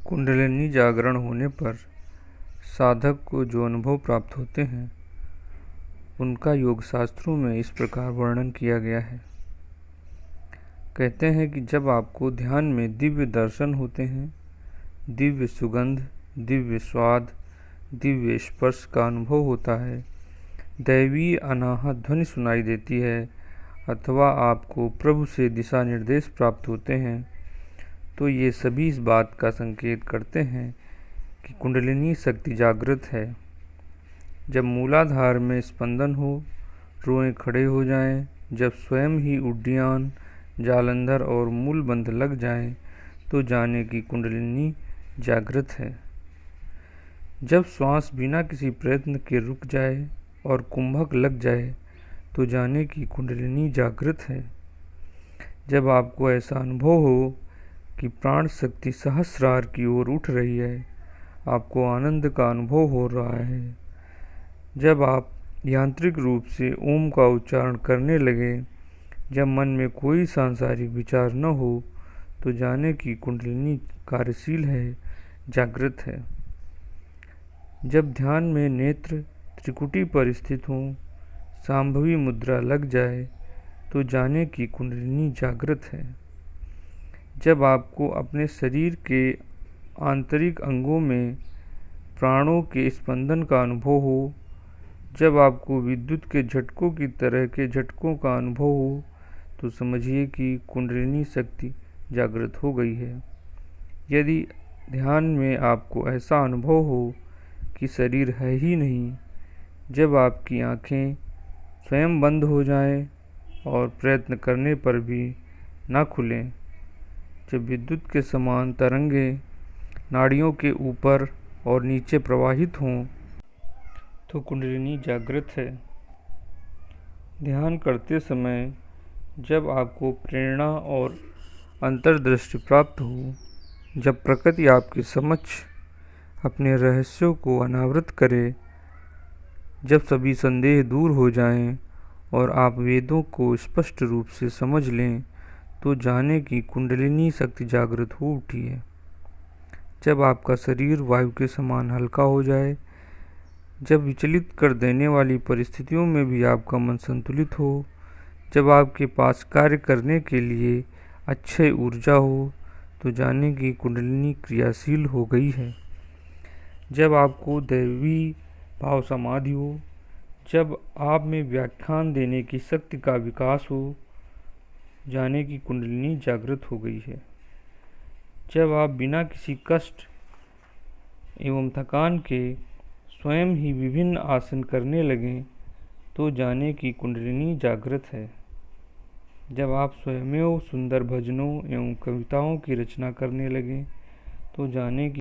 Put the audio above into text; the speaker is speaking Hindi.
कुंडलिनी जागरण होने पर साधक को जो अनुभव प्राप्त होते हैं उनका योग शास्त्रों में इस प्रकार वर्णन किया गया है। कहते हैं कि जब आपको ध्यान में दिव्य दर्शन होते हैं, दिव्य सुगंध, दिव्य स्वाद, दिव्य स्पर्श का अनुभव होता है, दैवी अनाहत ध्वनि सुनाई देती है अथवा आपको प्रभु से दिशा निर्देश प्राप्त होते हैं, तो ये सभी इस बात का संकेत करते हैं कि कुंडलिनी शक्ति जागृत है। जब मूलाधार में स्पंदन हो, रोएं खड़े हो जाएं, जब स्वयं ही उड्डयन, जालंधर और मूलबंध लग जाएं, तो जाने की कुंडलिनी जागृत है। जब श्वास बिना किसी प्रयत्न के रुक जाए और कुंभक लग जाए, तो जाने की कुंडलिनी जागृत है। जब आपको ऐसा अनुभव हो कि प्राण शक्ति सहस्रार की ओर उठ रही है, आपको आनंद का अनुभव हो रहा है, जब आप यांत्रिक रूप से ओम का उच्चारण करने लगे, जब मन में कोई सांसारिक विचार न हो, तो जाने की कुंडलिनी कार्यशील है, जागृत है। जब ध्यान में नेत्र त्रिकुटी पर स्थित हों, सांभवी मुद्रा लग जाए, तो जाने की कुंडलिनी जागृत है। जब आपको अपने शरीर के आंतरिक अंगों में प्राणों के स्पंदन का अनुभव हो, जब आपको विद्युत के झटकों की तरह के झटकों का अनुभव हो, तो समझिए कि कुंडलिनी शक्ति जागृत हो गई है। यदि ध्यान में आपको ऐसा अनुभव हो कि शरीर है ही नहीं, जब आपकी आँखें स्वयं बंद हो जाएं और प्रयत्न करने पर भी ना खुलें, जब विद्युत के समान तरंगें नाड़ियों के ऊपर और नीचे प्रवाहित हों, तो कुंडलिनी जागृत है। ध्यान करते समय जब आपको प्रेरणा और अंतर्दृष्टि प्राप्त हो, जब प्रकृति आपके समक्ष अपने रहस्यों को अनावृत करे, जब सभी संदेह दूर हो जाएं और आप वेदों को स्पष्ट रूप से समझ लें, तो जाने की कुंडलिनी शक्ति जागृत हो उठी है। जब आपका शरीर वायु के समान हल्का हो जाए, जब विचलित कर देने वाली परिस्थितियों में भी आपका मन संतुलित हो, जब आपके पास कार्य करने के लिए अक्षय ऊर्जा हो, तो जाने की कुंडलिनी क्रियाशील हो गई है। जब आपको दैवी भाव समाधि हो, जब आप में व्याख्यान देने की शक्ति का विकास हो, जाने की कुंडलिनी जागृत हो गई है। जब आप बिना किसी कष्ट एवं थकान के स्वयं ही विभिन्न आसन करने लगें, तो जाने की कुंडलिनी जागृत है। जब आप स्वयमेव सुंदर भजनों एवं कविताओं की रचना करने लगें, तो जाने की